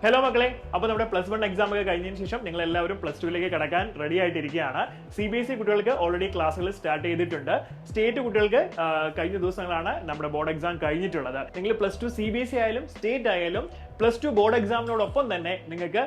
Hello മക്കളെ, അപ്പോൾ നമ്മുടെ +1 എക്സാം ഒക്കെ കഴിഞ്ഞതിന് ശേഷം നിങ്ങൾ എല്ലാവരും +2ലേക്ക് കടക്കാൻ റെഡി ആയിട്ടിരിക്കുകയാണ്. CBSE കുട്ടികൾക്ക് ഓൾറെഡി ക്ലാസ്സുകൾ സ്റ്റാർട്ട് ചെയ്തിട്ടുണ്ട്. സ്റ്റേറ്റ് കുട്ടികൾക്ക് കഴിഞ്ഞ ദിവസങ്ങളാണ് നമ്മുടെ ബോർഡ് എക്സാം കഴിഞ്ഞിട്ടുള്ളത്. നിങ്ങൾ +2 CBSE ആയാലും സ്റ്റേറ്റ് ആയാലും +2 ബോർഡ് എക്സാമിനോടൊപ്പം തന്നെ നിങ്ങൾക്ക്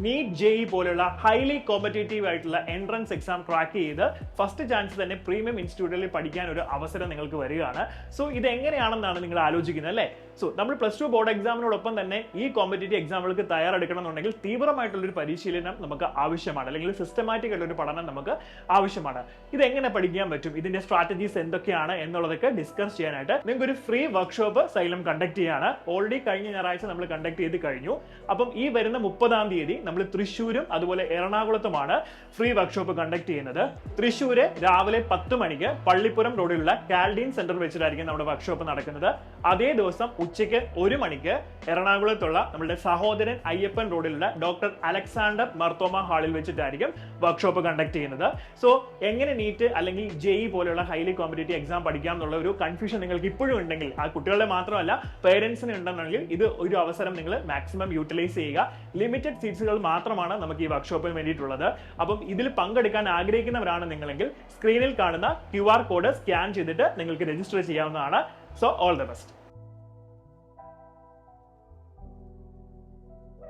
നീറ്റ് JEE പോലുള്ള ഹൈലി കോമ്പറ്റേറ്റീവ് ആയിട്ടുള്ള എൻട്രൻസ് എക്സാം ക്രാക്ക് ചെയ്ത് ഫസ്റ്റ് ചാൻസ് തന്നെ പ്രീമിയം ഇൻസ്റ്റിറ്റ്യൂട്ടിൽ പഠിക്കാൻ ഒരു അവസരം നിങ്ങൾക്ക് വരികയാണ്. സോ ഇത് എങ്ങനെയാണെന്നാണ് നിങ്ങൾ ആലോചിക്കുന്നത് അല്ലേ? സോ നമ്മൾ +2 ബോർഡ് എക്സാമിനോടൊപ്പം തന്നെ ഈ കോമ്പറ്റേറ്റീവ് എക്സാമുകൾക്ക് തയ്യാറെടുക്കണം എന്നുണ്ടെങ്കിൽ തീവ്രമായിട്ടുള്ളൊരു പരിശീലനം നമുക്ക് ആവശ്യമാണ്, അല്ലെങ്കിൽ സിസ്റ്റമാറ്റിക് ആയിട്ടുള്ള ഒരു പഠനം നമുക്ക് ആവശ്യമാണ്. ഇത് എങ്ങനെ പഠിക്കാൻ പറ്റും, ഇതിന്റെ സ്ട്രാറ്റജീസ് എന്തൊക്കെയാണ് എന്നുള്ളതൊക്കെ ഡിസ്കസ് ചെയ്യാനായിട്ട് നിങ്ങൾക്ക് ഒരു ഫ്രീ വർക്ക്ഷോപ്പ് സൈലം കണ്ടക്ട് ചെയ്യാണ്. ഓൾറെഡി കഴിഞ്ഞ ഞായറാഴ്ച നമ്മൾ കണ്ടക്ട് ചെയ്ത് കഴിഞ്ഞു. അപ്പം ഈ വരുന്ന 30-ാം തീയതി നമ്മൾ തൃശ്ശൂരും അതുപോലെ എറണാകുളത്തുമാണ് ഫ്രീ വർക്ക്ഷോപ്പ് കണ്ടക്ട് ചെയ്യുന്നത്. തൃശ്ശൂര് രാവിലെ 10 മണിക്ക് പള്ളിപ്പുറം റോഡിലുള്ള കാൽഡീൻ സെന്റർ വെച്ചിട്ടായിരിക്കും നമ്മുടെ വർക്ക്ഷോപ്പ് നടക്കുന്നത്. അതേ ദിവസം ഉച്ചയ്ക്ക് 1 മണിക്ക് എറണാകുളത്തുള്ള നമ്മുടെ സഹോദരൻ അയ്യപ്പൻ റോഡിലുള്ള ഡോക്ടർ അലക്സാണ്ടർ മർത്തോമ ഹാളിൽ വെച്ചിട്ടായിരിക്കും വർക്ക്ഷോപ്പ് കണ്ടക്ട് ചെയ്യുന്നത്. സോ എങ്ങനെ നീറ്റ് അല്ലെങ്കിൽ JEE പോലെയുള്ള ഹൈലി കോമ്പറ്റേറ്റീവ് എക്സാം പഠിക്കാം എന്നുള്ള ഒരു കൺഫ്യൂഷൻ നിങ്ങൾക്ക് ഇപ്പോഴും ഉണ്ടെങ്കിൽ, ആ കുട്ടികളുടെ മാത്രമല്ല പേരൻസിന് ഉണ്ടെന്നുണ്ടെങ്കിൽ ഇത് ഒരു അവസരം നിങ്ങൾ മാക്സിമം യൂട്ടിലൈസ് ചെയ്യുക. ലിമിറ്റഡ് സീറ്റ്സുകൾ മാത്രമാണ് നമുക്ക് ഈ വർക്ക്ഷോപ്പിന് വേണ്ടിയിട്ടുള്ളത്. അപ്പം ഇതിൽ പങ്കെടുക്കാൻ ആഗ്രഹിക്കുന്നവരാണ് നിങ്ങളെങ്കിൽ സ്ക്രീനിൽ കാണുന്ന QR കോഡ് സ്കാൻ ചെയ്തിട്ട് നിങ്ങൾക്ക് രജിസ്റ്റർ ചെയ്യാവുന്നതാണ്. So all the best.